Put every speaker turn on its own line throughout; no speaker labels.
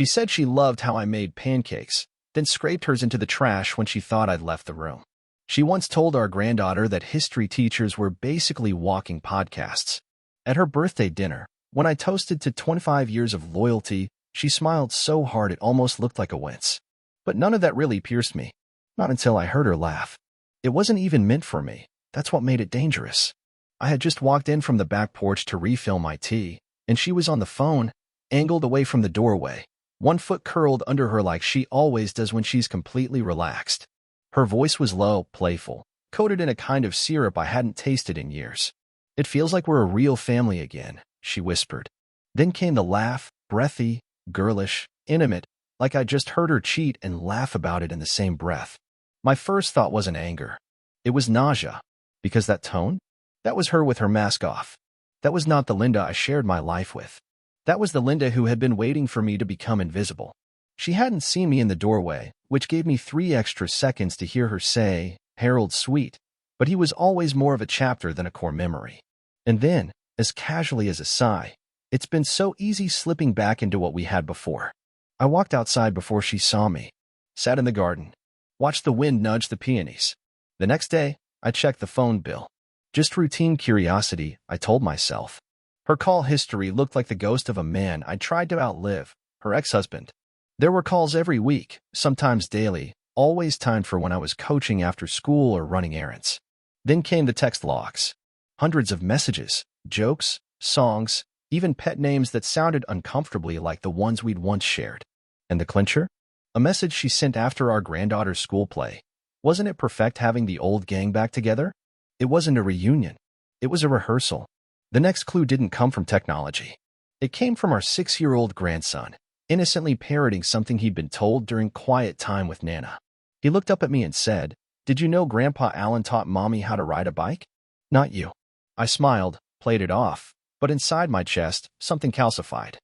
She said she loved how I made pancakes, then scraped hers into the trash when she thought I'd left the room. She once told our granddaughter that history teachers were basically walking podcasts. At her birthday dinner, when I toasted to 25 years of loyalty, she smiled so hard it almost looked like a wince. But none of that really pierced me. Not until I heard her laugh. It wasn't even meant for me. That's what made it dangerous. I had just walked in from the back porch to refill my tea, and she was on the phone, angled away from the doorway, one foot curled under her like she always does when she's completely relaxed. Her voice was low, playful, coated in a kind of syrup I hadn't tasted in years. "It feels like we're a real family again," she whispered. Then came the laugh, breathy, girlish, intimate, like I just heard her cheat and laugh about it in the same breath. My first thought wasn't anger. It was nausea. Because that tone? That was her with her mask off. That was not the Linda I shared my life with. That was the Linda who had been waiting for me to become invisible. She hadn't seen me in the doorway, which gave me 3 extra seconds to hear her say, "Harold's sweet," but he was always more of a chapter than a core memory. And then, as casually as a sigh, "It's been so easy slipping back into what we had before." I walked outside before she saw me, sat in the garden, watched the wind nudge the peonies. The next day, I checked the phone bill. Just routine curiosity, I told myself. Her call history looked like the ghost of a man I'd tried to outlive, her ex-husband. There were calls every week, sometimes daily, always timed for when I was coaching after school or running errands. Then came the text logs. Hundreds of messages, jokes, songs, even pet names that sounded uncomfortably like the ones we'd once shared. And the clincher? A message she sent after our granddaughter's school play. Wasn't it perfect having the old gang back together? It wasn't a reunion. It was a rehearsal. The next clue didn't come from technology. It came from our 6-year-old grandson, innocently parroting something he'd been told during quiet time with Nana. He looked up at me and said, "Did you know Grandpa Allen taught Mommy how to ride a bike?" "Not you." I smiled, played it off, but inside my chest, something calcified.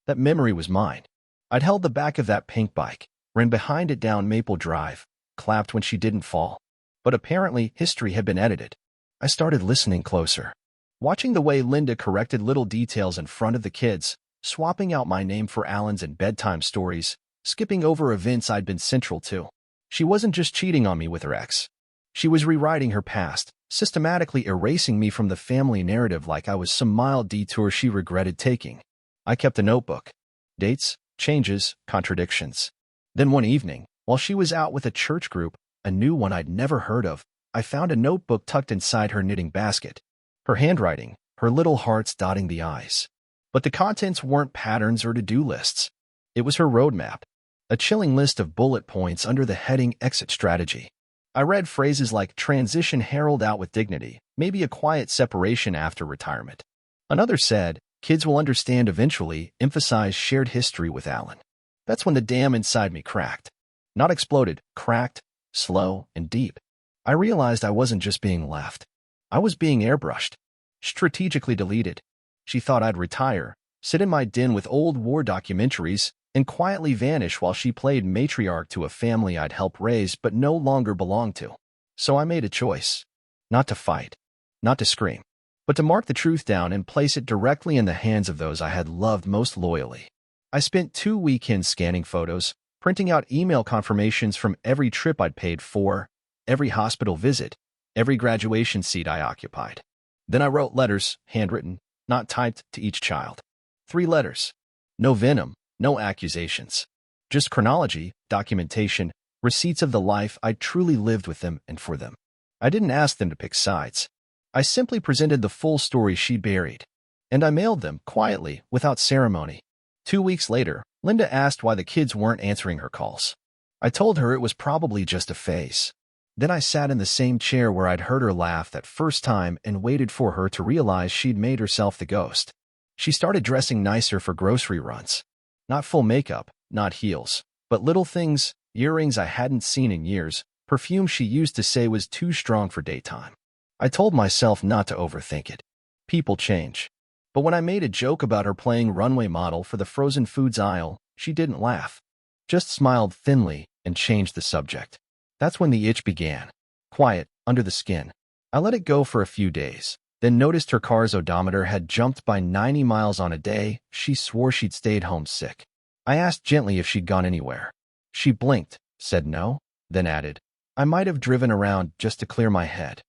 That memory was mine. I'd held the back of that pink bike, ran behind it down Maple Drive, clapped when she didn't fall. But apparently, history had been edited. I started listening closer, watching the way Linda corrected little details in front of the kids, swapping out my name for Alan's in bedtime stories, skipping over events I'd been central to. She wasn't just cheating on me with her ex. She was rewriting her past, systematically erasing me from the family narrative like I was some mild detour she regretted taking. I kept a notebook. Dates, changes, contradictions. Then one evening, while she was out with a church group, a new one I'd never heard of, I found a notebook tucked inside her knitting basket. Her handwriting, her little hearts dotting the I's. But the contents weren't patterns or to-do lists. It was her roadmap, a chilling list of bullet points under the heading Exit Strategy. I read phrases like transition Harold out with dignity, maybe a quiet separation after retirement. Another said, kids will understand eventually, emphasize shared history with Alan. That's when the dam inside me cracked. Not exploded, cracked, slow and deep. I realized I wasn't just being left. I was being airbrushed, strategically deleted. She thought I'd retire, sit in my den with old war documentaries, and quietly vanish while she played matriarch to a family I'd helped raise but no longer belonged to. So I made a choice. Not to fight, not to scream, but to mark the truth down and place it directly in the hands of those I had loved most loyally. I spent 2 weekends scanning photos, printing out email confirmations from every trip I'd paid for, every hospital visit, every graduation seat I occupied. Then I wrote letters, handwritten, not typed, to each child. 3 letters. No venom, no accusations. Just chronology, documentation, receipts of the life I truly lived with them and for them. I didn't ask them to pick sides. I simply presented the full story she buried. And I mailed them, quietly, without ceremony. 2 weeks later, Linda asked why the kids weren't answering her calls. I told her it was probably just a phase. Then I sat in the same chair where I'd heard her laugh that first time and waited for her to realize she'd made herself the ghost. She started dressing nicer for grocery runs. Not full makeup, not heels, but little things, earrings I hadn't seen in years, perfume she used to say was too strong for daytime. I told myself not to overthink it. People change. But when I made a joke about her playing runway model for the frozen foods aisle, she didn't laugh. Just smiled thinly and changed the subject. That's when the itch began. Quiet, under the skin. I let it go for a few days, then noticed her car's odometer had jumped by 90 miles on a day she swore she'd stayed home sick. I asked gently if she'd gone anywhere. She blinked, said no, then added, I might have driven around just to clear my head.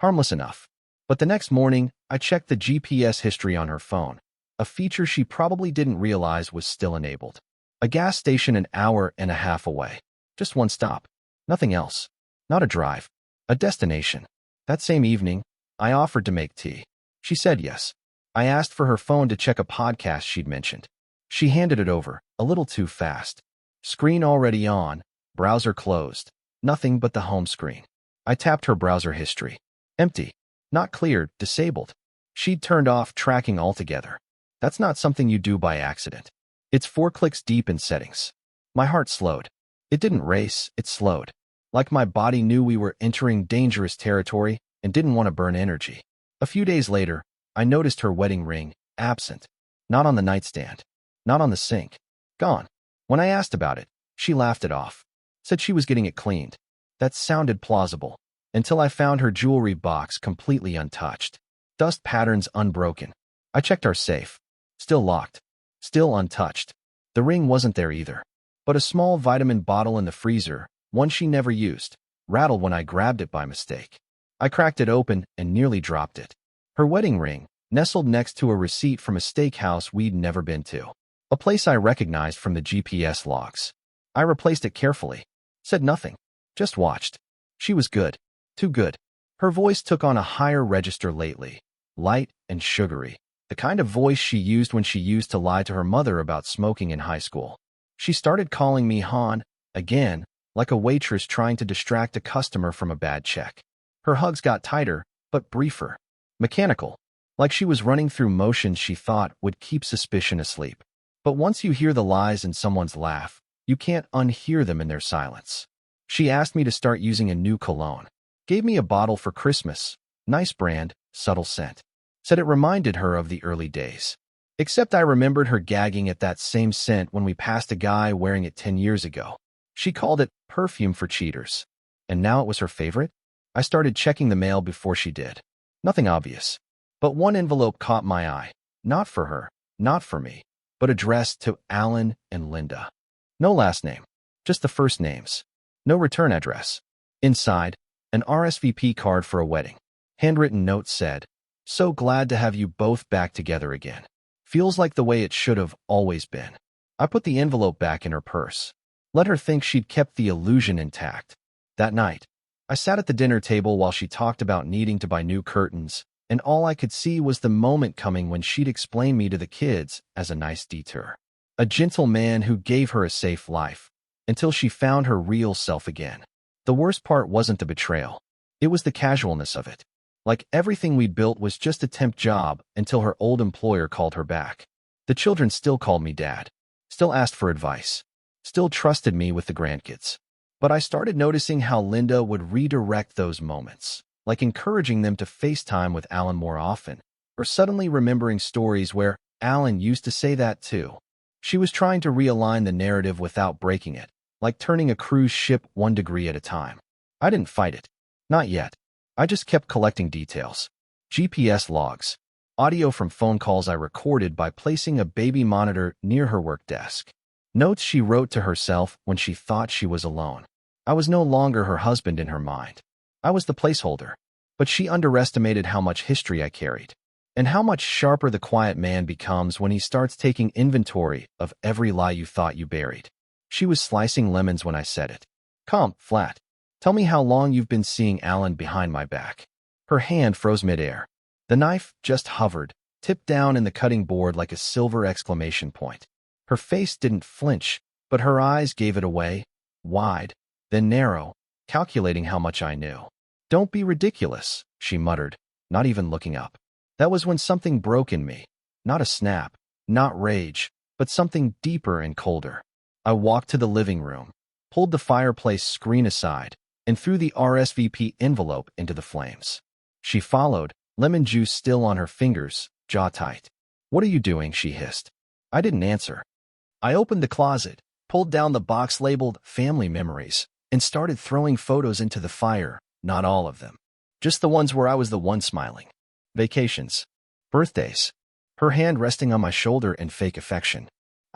Harmless enough. But the next morning, I checked the GPS history on her phone, a feature she probably didn't realize was still enabled. A gas station an hour and a half away. Just one stop. Nothing else. Not a drive. A destination. That same evening, I offered to make tea. She said yes. I asked for her phone to check a podcast she'd mentioned. She handed it over, a little too fast. Screen already on, browser closed. Nothing but the home screen. I tapped her browser history. Empty. Not cleared, disabled. She'd turned off tracking altogether. That's not something you do by accident. It's 4 clicks deep in settings. My heart slowed. It didn't race, it slowed. Like my body knew we were entering dangerous territory and didn't want to burn energy. A few days later, I noticed her wedding ring, absent. Not on the nightstand. Not on the sink. Gone. When I asked about it, she laughed it off. Said she was getting it cleaned. That sounded plausible, until I found her jewelry box completely untouched. Dust patterns unbroken. I checked our safe. Still locked. Still untouched. The ring wasn't there either. But a small vitamin bottle in the freezer, one she never used, rattled when I grabbed it by mistake. I cracked it open and nearly dropped it. Her wedding ring, nestled next to a receipt from a steakhouse we'd never been to. A place I recognized from the GPS logs. I replaced it carefully. Said nothing. Just watched. She was good. Too good. Her voice took on a higher register lately. Light and sugary. The kind of voice she used when she used to lie to her mother about smoking in high school. She started calling me Han, again, like a waitress trying to distract a customer from a bad check. Her hugs got tighter, but briefer. Mechanical. Like she was running through motions she thought would keep suspicion asleep. But once you hear the lies in someone's laugh, you can't unhear them in their silence. She asked me to start using a new cologne. Gave me a bottle for Christmas. Nice brand, subtle scent. Said it reminded her of the early days. Except I remembered her gagging at that same scent when we passed a guy wearing it 10 years ago. She called it perfume for cheaters. And now it was her favorite? I started checking the mail before she did. Nothing obvious. But one envelope caught my eye. Not for her, not for me, but addressed to Alan and Linda. No last name, just the first names. No return address. Inside, an RSVP card for a wedding. Handwritten note said, "So glad to have you both back together again. Feels like the way it should have always been." I put the envelope back in her purse. Let her think she'd kept the illusion intact. That night, I sat at the dinner table while she talked about needing to buy new curtains, and all I could see was the moment coming when she'd explain me to the kids as a nice detour. A gentle man who gave her a safe life, until she found her real self again. The worst part wasn't the betrayal. It was the casualness of it. Like everything we'd built was just a temp job until her old employer called her back. The children still called me dad. Still asked for advice. Still trusted me with the grandkids. But I started noticing how Linda would redirect those moments, like encouraging them to FaceTime with Alan more often, or suddenly remembering stories where Alan used to say that too. She was trying to realign the narrative without breaking it, like turning a cruise ship 1 degree at a time. I didn't fight it. Not yet. I just kept collecting details. GPS logs. Audio from phone calls I recorded by placing a baby monitor near her work desk. Notes she wrote to herself when she thought she was alone. I was no longer her husband in her mind. I was the placeholder. But she underestimated how much history I carried, and how much sharper the quiet man becomes when he starts taking inventory of every lie you thought you buried. She was slicing lemons when I said it. Calm, flat. Tell me how long you've been seeing Alan behind my back. Her hand froze midair. The knife just hovered, tipped down in the cutting board like a silver exclamation point. Her face didn't flinch, but her eyes gave it away, wide, then narrow, calculating how much I knew. "Don't be ridiculous," she muttered, not even looking up. That was when something broke in me. Not a snap, not rage, but something deeper and colder. I walked to the living room, pulled the fireplace screen aside, and threw the RSVP envelope into the flames. She followed, lemon juice still on her fingers, jaw tight. "What are you doing?" she hissed. I didn't answer. I opened the closet, pulled down the box labeled Family Memories, and started throwing photos into the fire, not all of them. Just the ones where I was the one smiling. Vacations. Birthdays. Her hand resting on my shoulder in fake affection.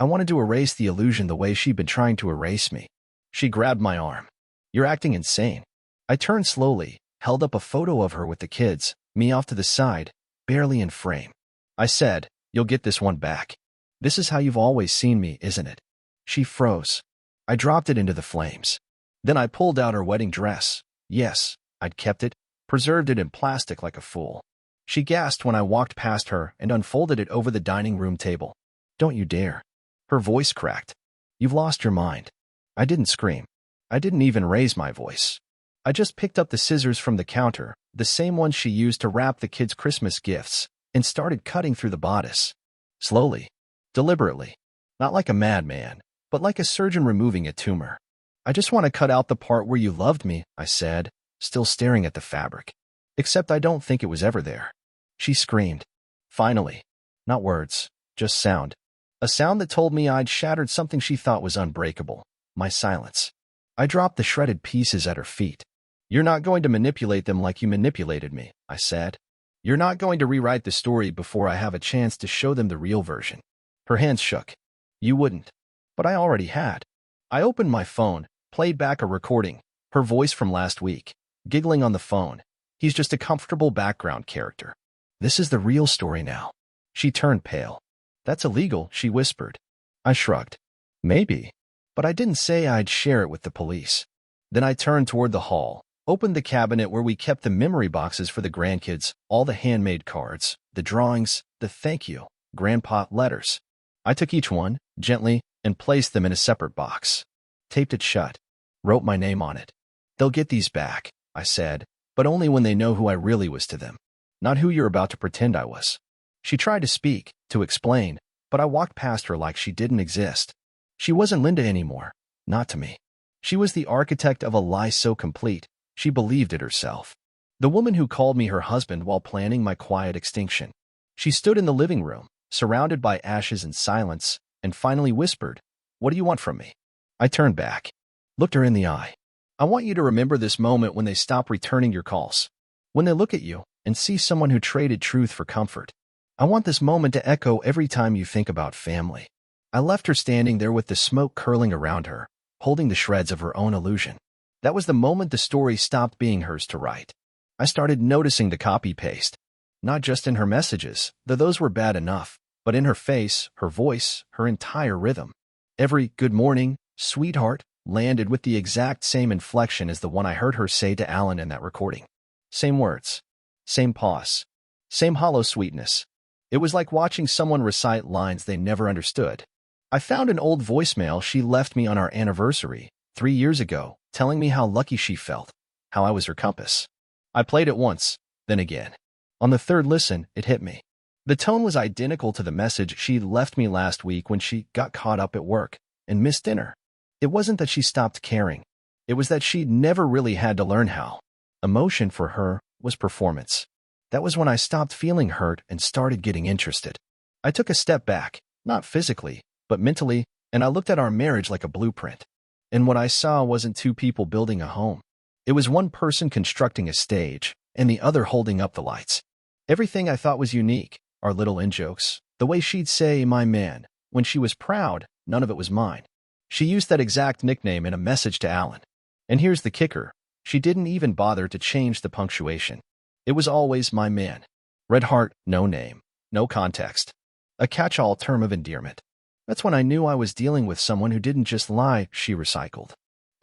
I wanted to erase the illusion the way she'd been trying to erase me. She grabbed my arm. You're acting insane. I turned slowly, held up a photo of her with the kids, me off to the side, barely in frame. I said, you'll get this one back. This is how you've always seen me, isn't it? She froze. I dropped it into the flames. Then I pulled out her wedding dress. Yes, I'd kept it, preserved it in plastic like a fool. She gasped when I walked past her and unfolded it over the dining room table. Don't you dare. Her voice cracked. You've lost your mind. I didn't scream. I didn't even raise my voice. I just picked up the scissors from the counter, the same ones she used to wrap the kids' Christmas gifts, and started cutting through the bodice. Slowly. Deliberately. Not like a madman, but like a surgeon removing a tumor. I just want to cut out the part where you loved me, I said, still staring at the fabric. Except I don't think it was ever there. She screamed. Finally. Not words, just sound. A sound that told me I'd shattered something she thought was unbreakable. My silence. I dropped the shredded pieces at her feet. You're not going to manipulate them like you manipulated me, I said. You're not going to rewrite the story before I have a chance to show them the real version. Her hands shook. You wouldn't. But I already had. I opened my phone, played back a recording, her voice from last week, giggling on the phone. He's just a comfortable background character. This is the real story now. She turned pale. That's illegal, she whispered. I shrugged. Maybe. But I didn't say I'd share it with the police. Then I turned toward the hall, opened the cabinet where we kept the memory boxes for the grandkids, all the handmade cards, the drawings, the thank you, grandpa letters. I took each one, gently, and placed them in a separate box. Taped it shut. Wrote my name on it. They'll get these back, I said, but only when they know who I really was to them. Not who you're about to pretend I was. She tried to speak, to explain, but I walked past her like she didn't exist. She wasn't Linda anymore. Not to me. She was the architect of a lie so complete, she believed it herself. The woman who called me her husband while planning my quiet extinction. She stood in the living room, surrounded by ashes and silence, and finally whispered, What do you want from me? I turned back. Looked her in the eye. I want you to remember this moment when they stop returning your calls. When they look at you and see someone who traded truth for comfort. I want this moment to echo every time you think about family. I left her standing there with the smoke curling around her, holding the shreds of her own illusion. That was the moment the story stopped being hers to write. I started noticing the copy-paste. Not just in her messages, though those were bad enough, but in her face, her voice, her entire rhythm. Every good morning, sweetheart, landed with the exact same inflection as the one I heard her say to Alan in that recording. Same words. Same pause. Same hollow sweetness. It was like watching someone recite lines they never understood. I found an old voicemail she left me on our anniversary, 3 years ago, telling me how lucky she felt, how I was her compass. I played it once, then again. On the third listen, it hit me. The tone was identical to the message she'd left me last week when she got caught up at work and missed dinner. It wasn't that she stopped caring. It was that she'd never really had to learn how. Emotion for her was performance. That was when I stopped feeling hurt and started getting interested. I took a step back, not physically, but mentally, and I looked at our marriage like a blueprint. And what I saw wasn't two people building a home. It was one person constructing a stage, and the other holding up the lights. Everything I thought was unique, our little in-jokes, the way she'd say, my man, when she was proud, none of it was mine. She used that exact nickname in a message to Alan. And here's the kicker. She didn't even bother to change the punctuation. It was always my man. Red heart, no name, no context. A catch-all term of endearment. That's when I knew I was dealing with someone who didn't just lie, she recycled.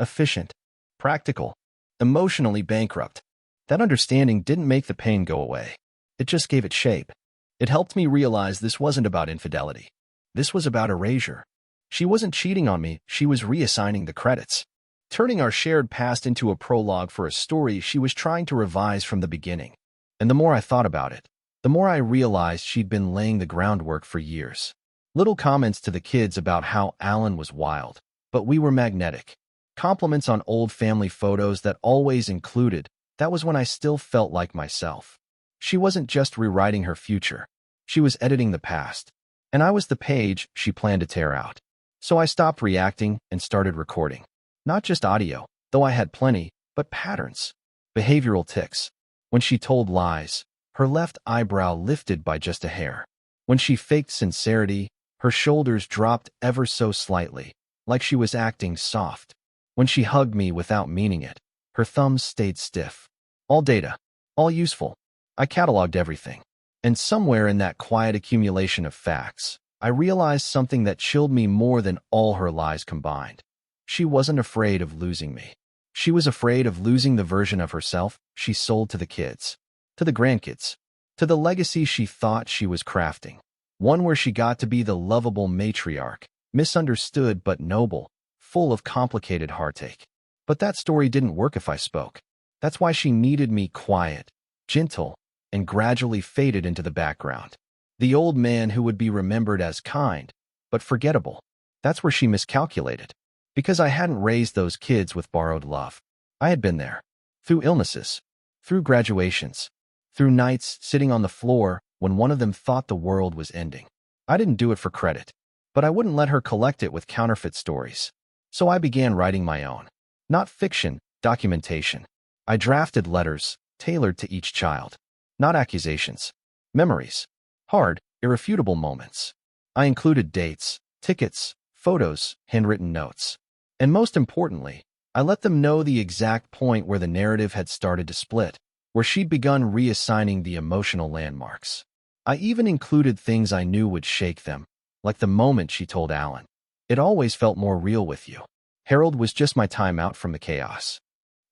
Efficient. Practical. Emotionally bankrupt. That understanding didn't make the pain go away. It just gave it shape. It helped me realize this wasn't about infidelity. This was about erasure. She wasn't cheating on me, she was reassigning the credits. Turning our shared past into a prologue for a story she was trying to revise from the beginning. And the more I thought about it, the more I realized she'd been laying the groundwork for years. Little comments to the kids about how Alan was wild, but we were magnetic. Compliments on old family photos that always included, that was when I still felt like myself. She wasn't just rewriting her future. She was editing the past. And I was the page she planned to tear out. So I stopped reacting and started recording. Not just audio, though I had plenty, but patterns. Behavioral tics. When she told lies, her left eyebrow lifted by just a hair. When she faked sincerity, Her shoulders dropped ever so slightly, like she was acting soft. When she hugged me without meaning it, her thumbs stayed stiff. All data. All useful. I cataloged everything. And somewhere in that quiet accumulation of facts, I realized something that chilled me more than all her lies combined. She wasn't afraid of losing me. She was afraid of losing the version of herself she sold to the kids, to the grandkids, to the legacy she thought she was crafting. One where she got to be the lovable matriarch, misunderstood but noble, full of complicated heartache. But that story didn't work if I spoke. That's why she needed me quiet, gentle, and gradually faded into the background. The old man who would be remembered as kind, but forgettable. That's where she miscalculated. Because I hadn't raised those kids with borrowed love. I had been there. Through illnesses. Through graduations. Through nights sitting on the floor when one of them thought the world was ending. I didn't do it for credit. But I wouldn't let her collect it with counterfeit stories. So I began writing my own. Not fiction, documentation. I drafted letters, tailored to each child. Not accusations. Memories. Hard, irrefutable moments. I included dates, tickets, photos, handwritten notes. And most importantly, I let them know the exact point where the narrative had started to split, where she'd begun reassigning the emotional landmarks. I even included things I knew would shake them, like the moment she told Alan. It always felt more real with you. Harold was just my time out from the chaos.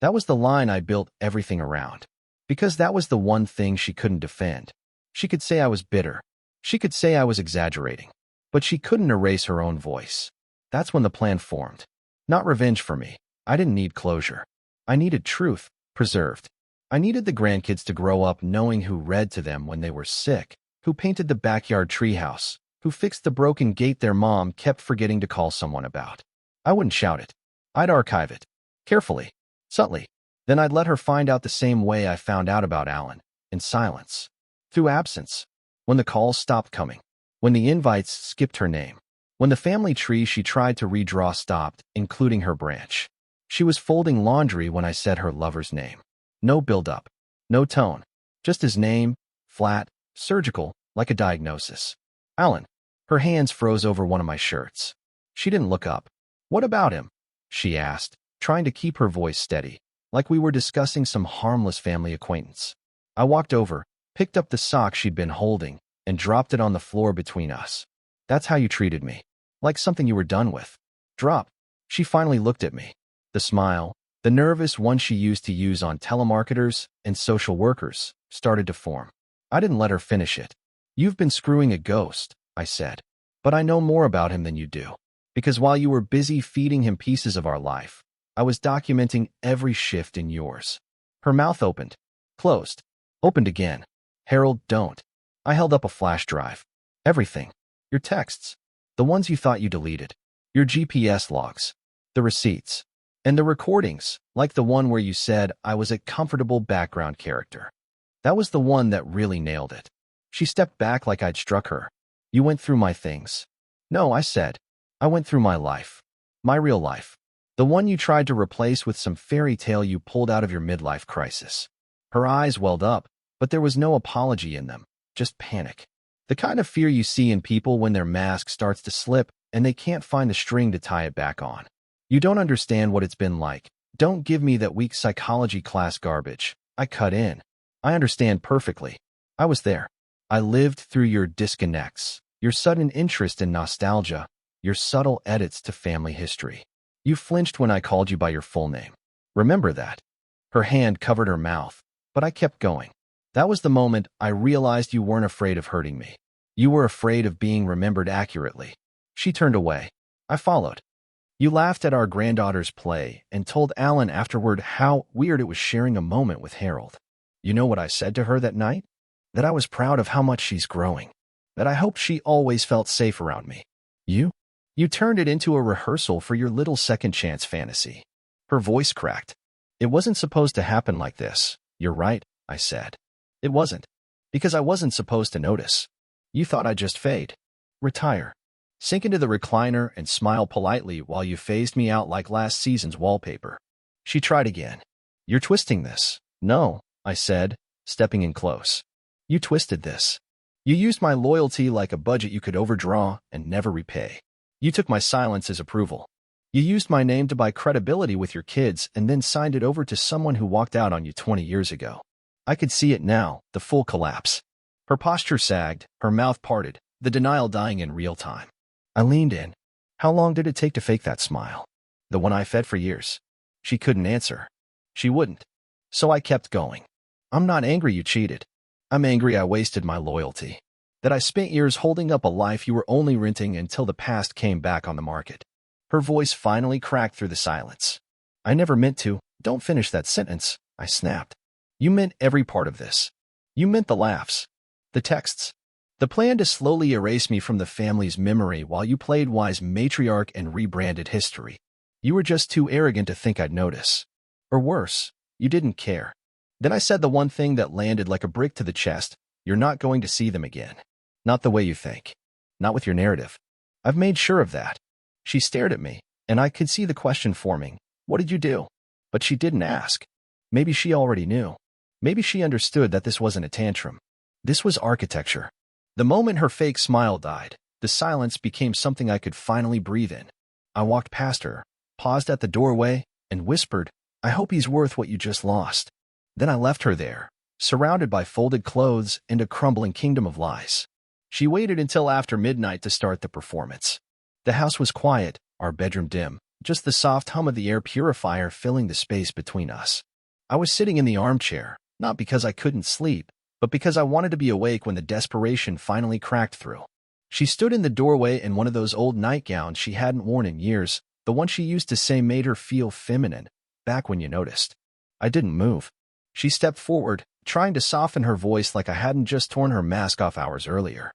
That was the line I built everything around. Because that was the one thing she couldn't defend. She could say I was bitter. She could say I was exaggerating. But she couldn't erase her own voice. That's when the plan formed. Not revenge for me. I didn't need closure. I needed truth, preserved. I needed the grandkids to grow up knowing who read to them when they were sick, who painted the backyard treehouse, who fixed the broken gate their mom kept forgetting to call someone about. I wouldn't shout it. I'd archive it. Carefully. Subtly. Then I'd let her find out the same way I found out about Alan. In silence. Through absence. When the calls stopped coming. When the invites skipped her name. When the family tree she tried to redraw stopped, including her branch. She was folding laundry when I said her lover's name. No build-up. No tone. Just his name, flat, surgical, like a diagnosis. Alan. Her hands froze over one of my shirts. She didn't look up. What about him? She asked, trying to keep her voice steady, like we were discussing some harmless family acquaintance. I walked over, picked up the sock she'd been holding, and dropped it on the floor between us. That's how you treated me. Like something you were done with. Drop. She finally looked at me. The smile, the nervous one she used to use on telemarketers and social workers, started to form. I didn't let her finish it. You've been screwing a ghost, I said. But I know more about him than you do. Because while you were busy feeding him pieces of our life, I was documenting every shift in yours. Her mouth opened. Closed. Opened again. Harold, don't. I held up a flash drive. Everything. Your texts. The ones you thought you deleted. Your GPS logs. The receipts. And the recordings, like the one where you said I was a comfortable background character. That was the one that really nailed it. She stepped back like I'd struck her. You went through my things. No, I said. I went through my life. My real life. The one you tried to replace with some fairy tale you pulled out of your midlife crisis. Her eyes welled up, but there was no apology in them, just panic. The kind of fear you see in people when their mask starts to slip and they can't find the string to tie it back on. You don't understand what it's been like. Don't give me that weak psychology class garbage. I cut in. I understand perfectly. I was there. I lived through your disconnects, your sudden interest in nostalgia, your subtle edits to family history. You flinched when I called you by your full name. Remember that. Her hand covered her mouth, but I kept going. That was the moment I realized you weren't afraid of hurting me. You were afraid of being remembered accurately. She turned away. I followed. You laughed at our granddaughter's play and told Alan afterward how weird it was sharing a moment with Harold. You know what I said to her that night? That I was proud of how much she's growing. That I hoped she always felt safe around me. You? You turned it into a rehearsal for your little second chance fantasy. Her voice cracked. It wasn't supposed to happen like this. You're right, I said. It wasn't. Because I wasn't supposed to notice. You thought I'd just fade. Retire. Sink into the recliner and smile politely while you phased me out like last season's wallpaper. She tried again. You're twisting this. No, I said, stepping in close. You twisted this. You used my loyalty like a budget you could overdraw and never repay. You took my silence as approval. You used my name to buy credibility with your kids and then signed it over to someone who walked out on you 20 years ago. I could see it now, the full collapse. Her posture sagged, her mouth parted, the denial dying in real time. I leaned in. How long did it take to fake that smile? The one I fed for years. She couldn't answer. She wouldn't. So I kept going. I'm not angry you cheated. I'm angry I wasted my loyalty. That I spent years holding up a life you were only renting until the past came back on the market. Her voice finally cracked through the silence. I never meant to. Don't finish that sentence, I snapped. You meant every part of this. You meant the laughs, the texts, the plan to slowly erase me from the family's memory while you played wise matriarch and rebranded history. You were just too arrogant to think I'd notice. Or worse, you didn't care. Then I said the one thing that landed like a brick to the chest. You're not going to see them again. Not the way you think. Not with your narrative. I've made sure of that. She stared at me, and I could see the question forming. What did you do? But she didn't ask. Maybe she already knew. Maybe she understood that this wasn't a tantrum. This was architecture. The moment her fake smile died, the silence became something I could finally breathe in. I walked past her, paused at the doorway, and whispered, I hope he's worth what you just lost. Then I left her there, surrounded by folded clothes and a crumbling kingdom of lies. She waited until after midnight to start the performance. The house was quiet, our bedroom dim, just the soft hum of the air purifier filling the space between us. I was sitting in the armchair, not because I couldn't sleep, but because I wanted to be awake when the desperation finally cracked through. She stood in the doorway in one of those old nightgowns she hadn't worn in years, the one she used to say made her feel feminine, back when you noticed. I didn't move. She stepped forward, trying to soften her voice like I hadn't just torn her mask off hours earlier.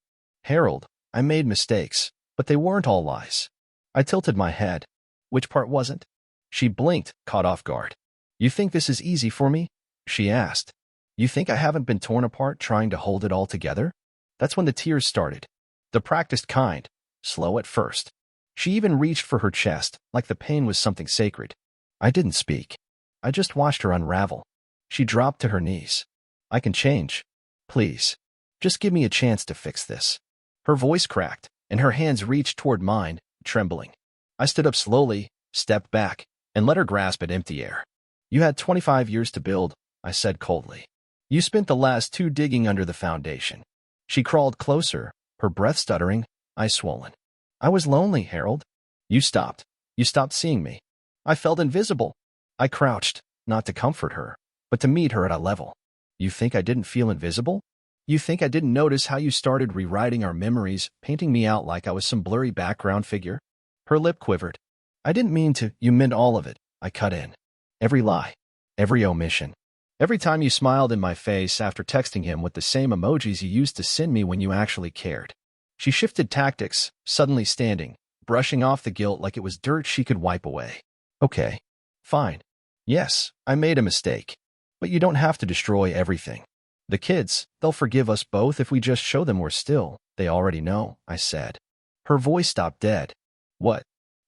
Harold, I made mistakes, but they weren't all lies. I tilted my head. Which part wasn't? She blinked, caught off guard. You think this is easy for me? She asked. You think I haven't been torn apart trying to hold it all together? That's when the tears started. The practiced kind, slow at first. She even reached for her chest, like the pain was something sacred. I didn't speak. I just watched her unravel. She dropped to her knees. I can change. Please. Just give me a chance to fix this. Her voice cracked, and her hands reached toward mine, trembling. I stood up slowly, stepped back, and let her grasp at empty air. You had 25 years to build, I said coldly. You spent the last 2 digging under the foundation. She crawled closer, her breath stuttering, eyes swollen. I was lonely, Harold. You stopped. You stopped seeing me. I felt invisible. I crouched, not to comfort her, but to meet her at a level. You think I didn't feel invisible? You think I didn't notice how you started rewriting our memories, painting me out like I was some blurry background figure? Her lip quivered. I didn't mean to. You meant all of it. I cut in. Every lie. Every omission. Every time you smiled in my face after texting him with the same emojis you used to send me when you actually cared. She shifted tactics, suddenly standing, brushing off the guilt like it was dirt she could wipe away. Okay. Fine. Yes, I made a mistake. But you don't have to destroy everything. The kids, they'll forgive us both if we just show them we're still. They already know, I said. Her voice stopped dead. What?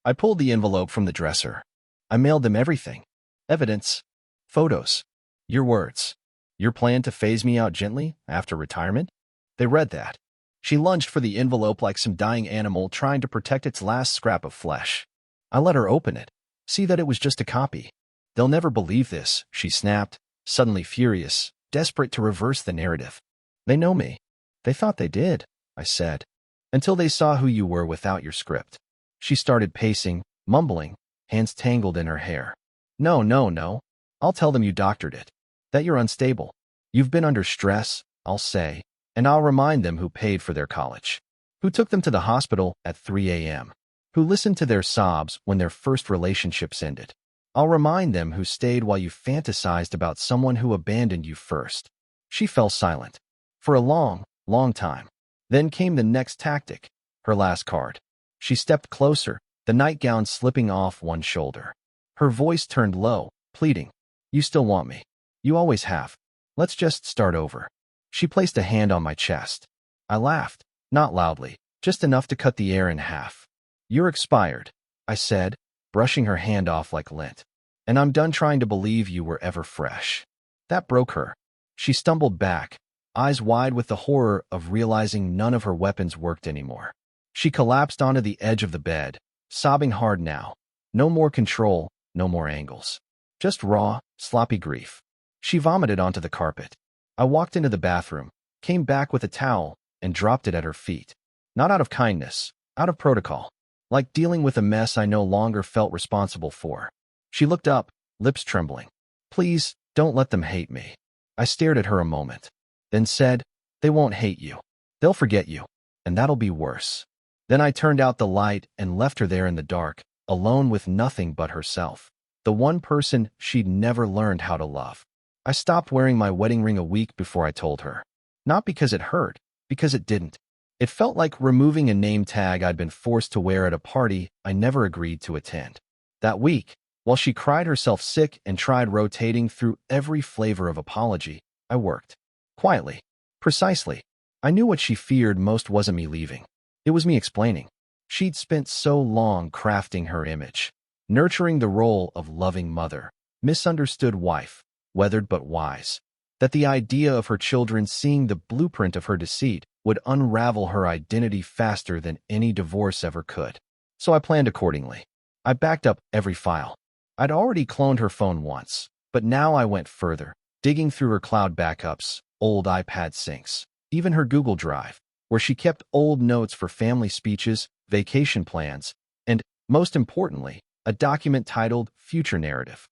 I pulled the envelope from the dresser. I mailed them everything. Evidence. Photos. Your words. Your plan to phase me out gently after retirement? They read that. She lunged for the envelope like some dying animal trying to protect its last scrap of flesh. I let her open it. See that it was just a copy. They'll never believe this, she snapped, suddenly furious, desperate to reverse the narrative. They know me. They thought they did, I said, until they saw who you were without your script. She started pacing, mumbling, hands tangled in her hair. No, no, no. I'll tell them you doctored it. That you're unstable. You've been under stress, I'll say, and I'll remind them who paid for their college, who took them to the hospital at 3 a.m., who listened to their sobs when their first relationships ended. I'll remind them who stayed while you fantasized about someone who abandoned you first. She fell silent. For a long, long time. Then came the next tactic, her last card. She stepped closer, the nightgown slipping off one shoulder. Her voice turned low, pleading. You still want me. You always have. Let's just start over. She placed a hand on my chest. I laughed, not loudly, just enough to cut the air in half. You're expired, I said, brushing her hand off like lint. And I'm done trying to believe you were ever fresh. That broke her. She stumbled back, eyes wide with the horror of realizing none of her weapons worked anymore. She collapsed onto the edge of the bed, sobbing hard now. No more control, no more angles. Just raw, sloppy grief. She vomited onto the carpet. I walked into the bathroom, came back with a towel, and dropped it at her feet. Not out of kindness, out of protocol. Like dealing with a mess I no longer felt responsible for. She looked up, lips trembling. Please, don't let them hate me. I stared at her a moment, then said, they won't hate you. They'll forget you, and that'll be worse. Then I turned out the light and left her there in the dark, alone with nothing but herself. The one person she'd never learned how to love. I stopped wearing my wedding ring a week before I told her. Not because it hurt, because it didn't. It felt like removing a name tag I'd been forced to wear at a party I never agreed to attend. That week, while she cried herself sick and tried rotating through every flavor of apology, I worked. Quietly. Precisely. I knew what she feared most wasn't me leaving. It was me explaining. She'd spent so long crafting her image, nurturing the role of loving mother, misunderstood wife, weathered but wise, that the idea of her children seeing the blueprint of her deceit would unravel her identity faster than any divorce ever could. So I planned accordingly. I backed up every file. I'd already cloned her phone once, but now I went further, digging through her cloud backups, old iPad syncs, even her Google Drive, where she kept old notes for family speeches, vacation plans, and, most importantly, a document titled Future Narrative.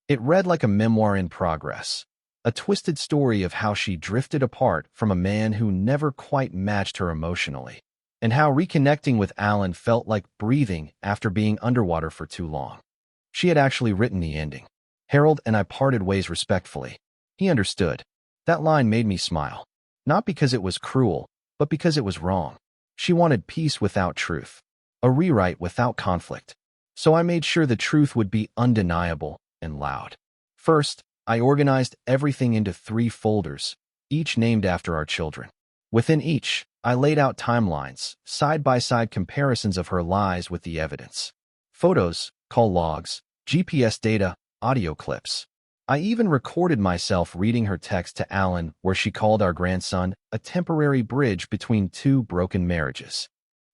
It read like a memoir in progress, a twisted story of how she drifted apart from a man who never quite matched her emotionally, and how reconnecting with Alan felt like breathing after being underwater for too long. She had actually written the ending. Harold and I parted ways respectfully. He understood. That line made me smile. Not because it was cruel, but because it was wrong. She wanted peace without truth, a rewrite without conflict. So I made sure the truth would be undeniable and loud. First, I organized everything into 3 folders, each named after our children. Within each, I laid out timelines, side-by-side comparisons of her lies with the evidence. Photos, call logs, GPS data, audio clips. I even recorded myself reading her text to Alan where she called our grandson a temporary bridge between 2 broken marriages.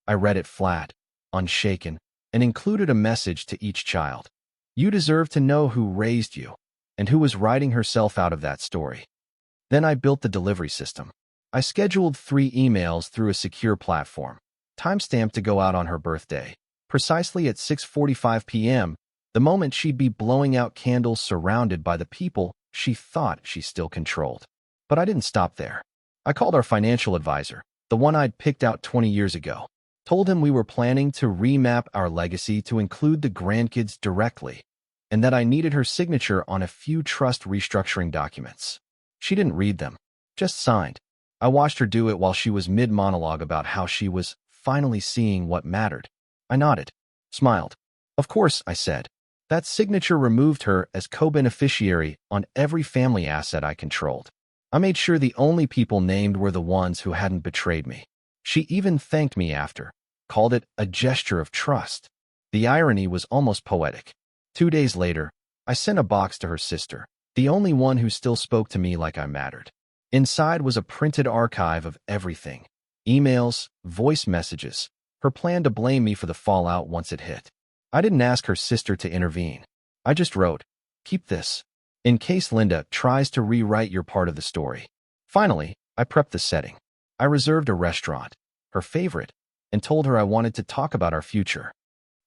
I read it flat, unshaken, and included a message to each child. You deserve to know who raised you, and who was writing herself out of that story. Then I built the delivery system. I scheduled 3 emails through a secure platform, timestamped to go out on her birthday, precisely at 6:45 p.m., the moment she'd be blowing out candles surrounded by the people she thought she still controlled. But I didn't stop there. I called our financial advisor, the one I'd picked out 20 years ago, told him we were planning to remap our legacy to include the grandkids directly, and that I needed her signature on a few trust restructuring documents. She didn't read them, just signed. I watched her do it while she was mid-monologue about how she was finally seeing what mattered. I nodded, smiled. Of course, I said. That signature removed her as co-beneficiary on every family asset I controlled. I made sure the only people named were the ones who hadn't betrayed me. She even thanked me after, called it a gesture of trust. The irony was almost poetic. 2 days later, I sent a box to her sister, the only one who still spoke to me like I mattered. Inside was a printed archive of everything. Emails, voice messages, her plan to blame me for the fallout once it hit. I didn't ask her sister to intervene. I just wrote, keep this, in case Linda tries to rewrite your part of the story. Finally, I prepped the setting. I reserved a restaurant, her favorite, and told her I wanted to talk about our future.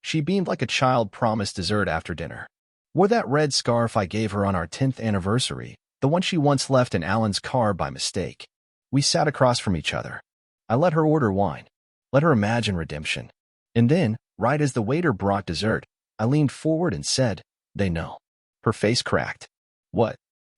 She beamed like a child promised dessert after dinner. Wore that red scarf I gave her on our 10th anniversary, the one she once left in Alan's car by mistake. We sat across from each other. I let her order wine, let her imagine redemption. And then, right as the waiter brought dessert, I leaned forward and said, they know. Her face cracked. What?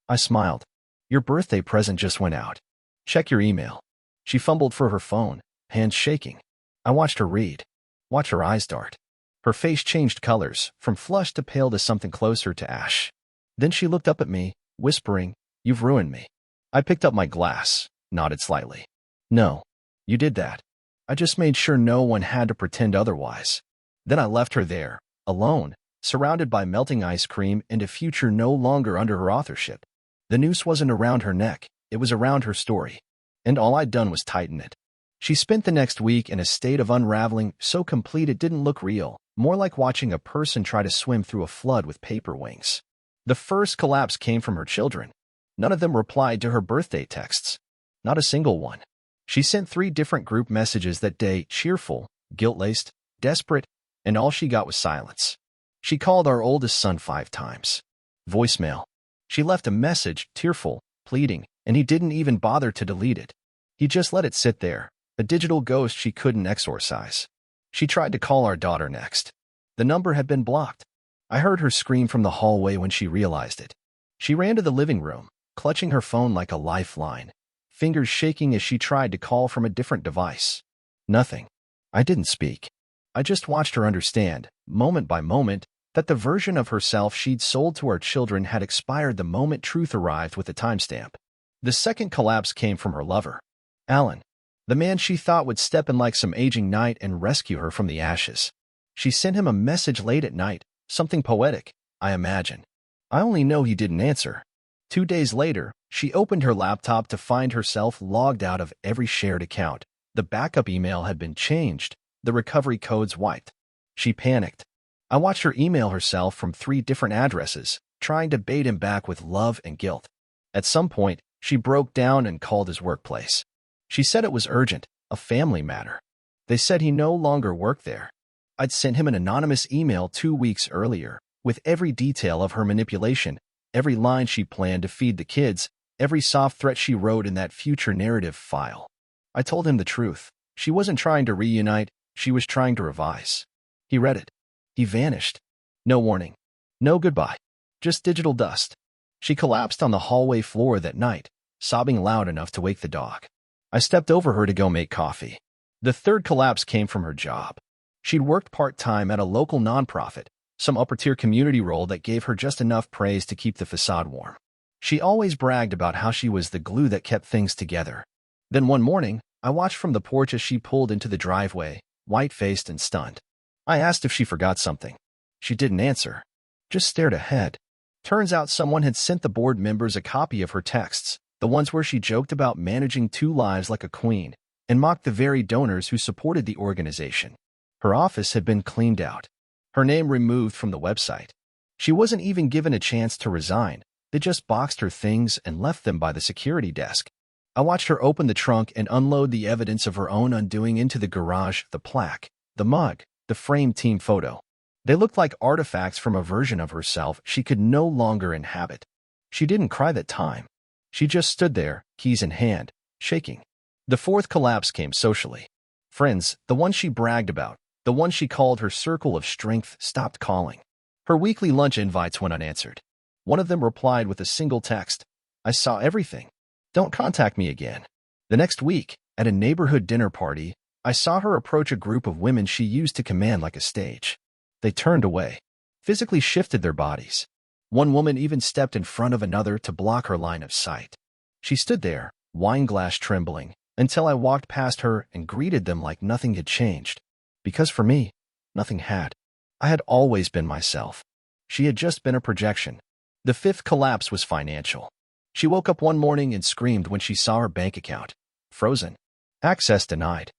I smiled. Your birthday present just went out. Check your email. She fumbled for her phone, hands shaking. I watched her read, watched her eyes dart. Her face changed colors, from flushed to pale to something closer to ash. Then she looked up at me, whispering, you've ruined me. I picked up my glass, nodded slightly. No, you did that. I just made sure no one had to pretend otherwise. Then I left her there, alone, surrounded by melting ice cream and a future no longer under her authorship. The noose wasn't around her neck, it was around her story. and all I'd done was tighten it. She spent the next week in a state of unraveling so complete it didn't look real, more like watching a person try to swim through a flood with paper wings. The first collapse came from her children. None of them replied to her birthday texts. Not a single one. She sent 3 different group messages that day, cheerful, guilt-laced, desperate, and all she got was silence. She called our oldest son 5 times. Voicemail. She left a message, tearful, pleading, and he didn't even bother to delete it. He just let it sit there, a digital ghost she couldn't exorcise. She tried to call our daughter next. The number had been blocked. I heard her scream from the hallway when she realized it. She ran to the living room, clutching her phone like a lifeline, fingers shaking as she tried to call from a different device. Nothing. I didn't speak. I just watched her understand, moment by moment, that the version of herself she'd sold to our children had expired the moment truth arrived with a timestamp. The second collapse came from her lover, Alan, the man she thought would step in like some aging knight and rescue her from the ashes. She sent him a message late at night, something poetic, I imagine. I only know he didn't answer. 2 days later, she opened her laptop to find herself logged out of every shared account. The backup email had been changed, the recovery codes wiped. She panicked. I watched her email herself from 3 different addresses, trying to bait him back with love and guilt. At some point, she broke down and called his workplace. She said it was urgent, a family matter. They said he no longer worked there. I'd sent him an anonymous email 2 weeks earlier, with every detail of her manipulation, every line she planned to feed the kids, every soft threat she wrote in that future narrative file. I told him the truth. She wasn't trying to reunite, she was trying to revise. He read it. He vanished. No warning. No goodbye. Just digital dust. She collapsed on the hallway floor that night, sobbing loud enough to wake the dog. I stepped over her to go make coffee. The third collapse came from her job. She'd worked part-time at a local nonprofit, some upper-tier community role that gave her just enough praise to keep the facade warm. She always bragged about how she was the glue that kept things together. Then one morning, I watched from the porch as she pulled into the driveway, white-faced and stunned. I asked if she forgot something. She didn't answer, just stared ahead. Turns out someone had sent the board members a copy of her texts, the ones where she joked about managing 2 lives like a queen, and mocked the very donors who supported the organization. Her office had been cleaned out. Her name removed from the website. She wasn't even given a chance to resign. They just boxed her things and left them by the security desk. I watched her open the trunk and unload the evidence of her own undoing into the garage, the plaque, the mug, the framed team photo. They looked like artifacts from a version of herself she could no longer inhabit. She didn't cry that time. She just stood there, keys in hand, shaking. The fourth collapse came socially. Friends, the ones she bragged about, the ones she called her circle of strength, stopped calling. Her weekly lunch invites went unanswered. One of them replied with a single text, "I saw everything. Don't contact me again." The next week, at a neighborhood dinner party, I saw her approach a group of women she used to command like a stage. They turned away, physically shifted their bodies. One woman even stepped in front of another to block her line of sight. She stood there, wine glass trembling, until I walked past her and greeted them like nothing had changed. Because for me, nothing had. I had always been myself. She had just been a projection. The fifth collapse was financial. She woke up one morning and screamed when she saw her bank account. Frozen. Access denied.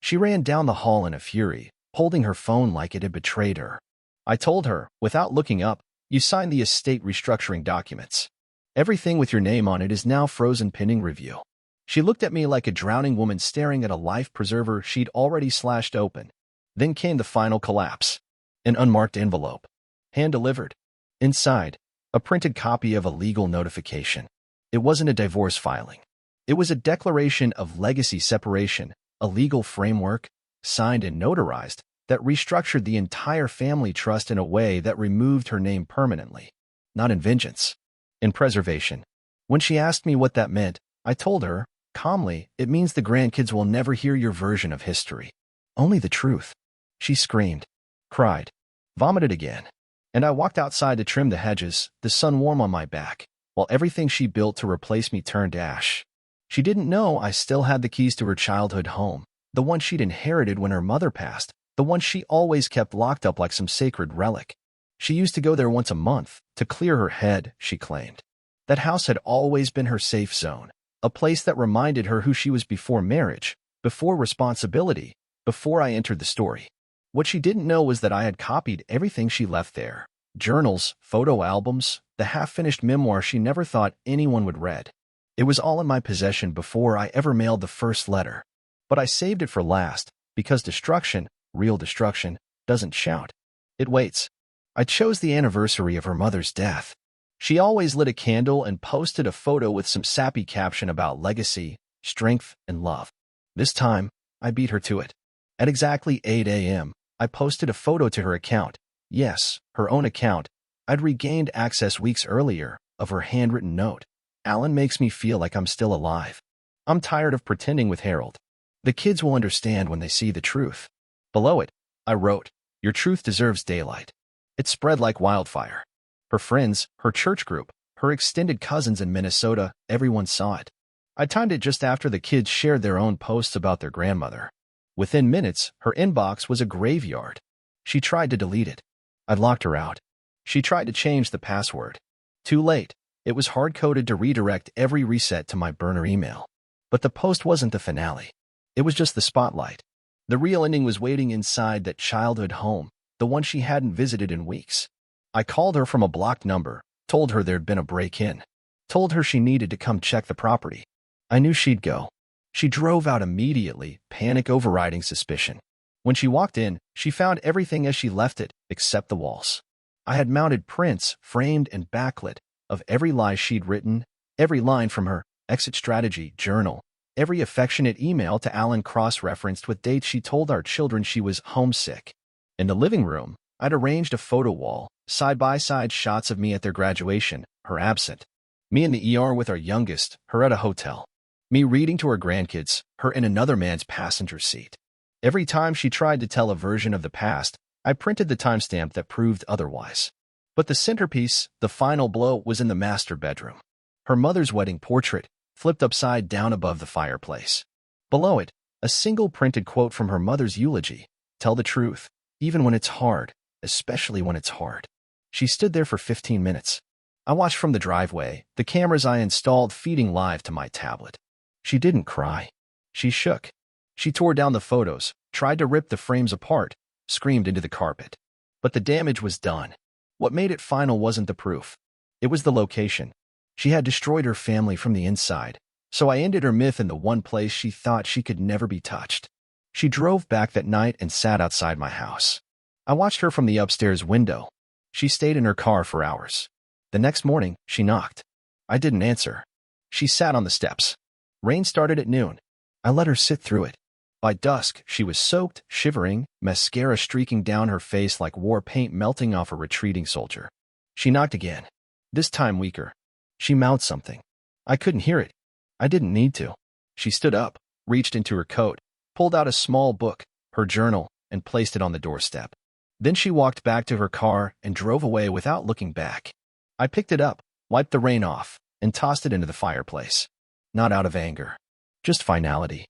She ran down the hall in a fury, holding her phone like it had betrayed her. I told her, without looking up, "You signed the estate restructuring documents. Everything with your name on it is now frozen pending review." She looked at me like a drowning woman staring at a life preserver she'd already slashed open. Then came the final collapse. An unmarked envelope. Hand-delivered. Inside, a printed copy of a legal notification. It wasn't a divorce filing. It was a declaration of legacy separation, a legal framework, signed and notarized, that restructured the entire family trust in a way that removed her name permanently. Not in vengeance. In preservation. When she asked me what that meant, I told her, calmly, "It means the grandkids will never hear your version of history. Only the truth." She screamed, cried, vomited again. And I walked outside to trim the hedges, the sun warm on my back, while everything she built to replace me turned to ash. She didn't know I still had the keys to her childhood home, the one she'd inherited when her mother passed, the one she always kept locked up like some sacred relic. She used to go there once a month, to clear her head, she claimed. That house had always been her safe zone, A place that reminded her who she was before marriage, before responsibility, before I entered the story. What she didn't know was that I had copied everything she left there. Journals, photo albums, the half-finished memoir she never thought anyone would read. It was all in my possession before I ever mailed the first letter. But I saved it for last, because destruction, real destruction, doesn't shout. It waits. I chose the anniversary of her mother's death. She always lit a candle and posted a photo with some sappy caption about legacy, strength, and love. This time, I beat her to it. At exactly 8 a.m., I posted a photo to her account. Yes, her own account. I'd regained access weeks earlier, of her handwritten note. Alan makes me feel like I'm still alive. I'm tired of pretending with Harold. The kids will understand when they see the truth. Below it, I wrote, "Your truth deserves daylight." It spread like wildfire. Her friends, her church group, her extended cousins in Minnesota, everyone saw it. I timed it just after the kids shared their own posts about their grandmother. Within minutes, her inbox was a graveyard. She tried to delete it. I'd locked her out. She tried to change the password. Too late. It was hard-coded to redirect every reset to my burner email. But the post wasn't the finale. It was just the spotlight. The real ending was waiting inside that childhood home, the one she hadn't visited in weeks. I called her from a blocked number, told her there'd been a break-in, told her she needed to come check the property. I knew she'd go. She drove out immediately, panic overriding suspicion. When she walked in, she found everything as she left it, except the walls. I had mounted prints, framed and backlit, of every lie she'd written, every line from her exit strategy journal, every affectionate email to Alan cross-referenced with dates she told our children she was homesick. In the living room, I'd arranged a photo wall, side-by-side shots of me at their graduation, her absent. Me in the ER with our youngest, her at a hotel. Me reading to her grandkids, her in another man's passenger seat. Every time she tried to tell a version of the past, I printed the timestamp that proved otherwise. But the centerpiece, the final blow, was in the master bedroom. Her mother's wedding portrait, flipped upside down above the fireplace. Below it, a single printed quote from her mother's eulogy. "Tell the truth, even when it's hard, especially when it's hard." She stood there for 15 minutes. I watched from the driveway, the cameras I installed feeding live to my tablet. She didn't cry. She shook. She tore down the photos, tried to rip the frames apart, screamed into the carpet. But the damage was done. What made it final wasn't the proof. It was the location. She had destroyed her family from the inside, so I ended her myth in the one place she thought she could never be touched. She drove back that night and sat outside my house. I watched her from the upstairs window. She stayed in her car for hours. The next morning, she knocked. I didn't answer. She sat on the steps. Rain started at noon. I let her sit through it. By dusk, she was soaked, shivering, mascara streaking down her face like war paint melting off a retreating soldier. She knocked again. This time weaker. She mouthed something. I couldn't hear it. I didn't need to. She stood up, reached into her coat, pulled out a small book, her journal, and placed it on the doorstep. Then she walked back to her car and drove away without looking back. I picked it up, wiped the rain off, and tossed it into the fireplace. Not out of anger. Just finality.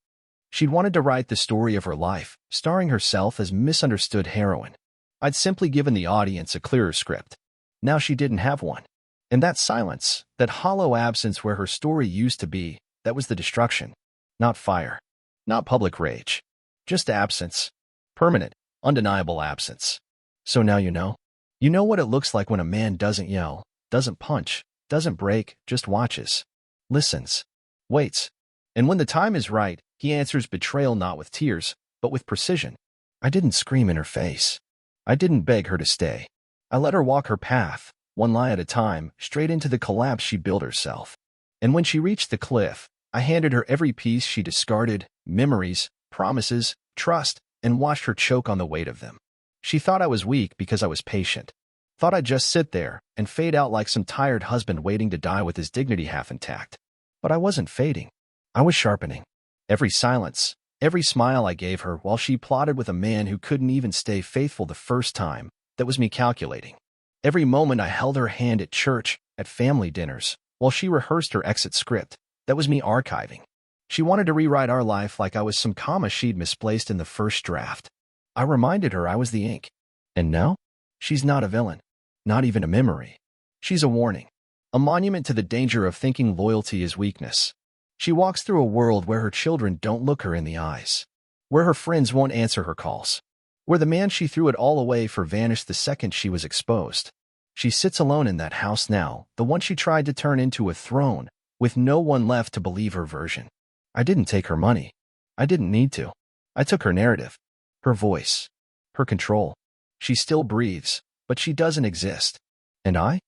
She'd wanted to write the story of her life, starring herself as misunderstood heroine. I'd simply given the audience a clearer script. Now she didn't have one. And that silence, that hollow absence where her story used to be, that was the destruction. Not fire. Not public rage. Just absence. Permanent, undeniable absence. So now you know? You know what it looks like when a man doesn't yell, doesn't punch, doesn't break, just watches. Listens. Waits. And when the time is right, he answers betrayal not with tears, but with precision. I didn't scream in her face. I didn't beg her to stay. I let her walk her path, one lie at a time, straight into the collapse she built herself. And when she reached the cliff, I handed her every piece she discarded, memories, promises, trust, and watched her choke on the weight of them. She thought I was weak because I was patient. Thought I'd just sit there and fade out like some tired husband waiting to die with his dignity half intact. But I wasn't fading. I was sharpening. Every silence, every smile I gave her while she plotted with a man who couldn't even stay faithful the first time, that was me calculating. Every moment I held her hand at church, at family dinners, while she rehearsed her exit script, that was me archiving. She wanted to rewrite our life like I was some comma she'd misplaced in the first draft. I reminded her I was the ink. And now? She's not a villain. Not even a memory. She's a warning. A monument to the danger of thinking loyalty is weakness. She walks through a world where her children don't look her in the eyes, where her friends won't answer her calls, where the man she threw it all away for vanished the second she was exposed. She sits alone in that house now, the one she tried to turn into a throne, with no one left to believe her version. I didn't take her money. I didn't need to. I took her narrative, her voice, her control. She still breathes, but she doesn't exist. And I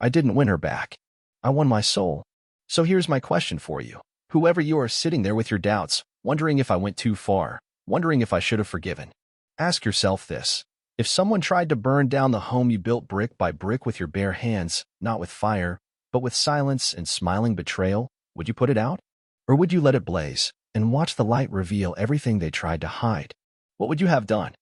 didn't win her back. I won my soul. So here's my question for you. Whoever you are sitting there with your doubts, wondering if I went too far, wondering if I should have forgiven. Ask yourself this. If someone tried to burn down the home you built brick by brick with your bare hands, not with fire, but with silence and smiling betrayal, would you put it out? Or would you let it blaze and watch the light reveal everything they tried to hide? What would you have done?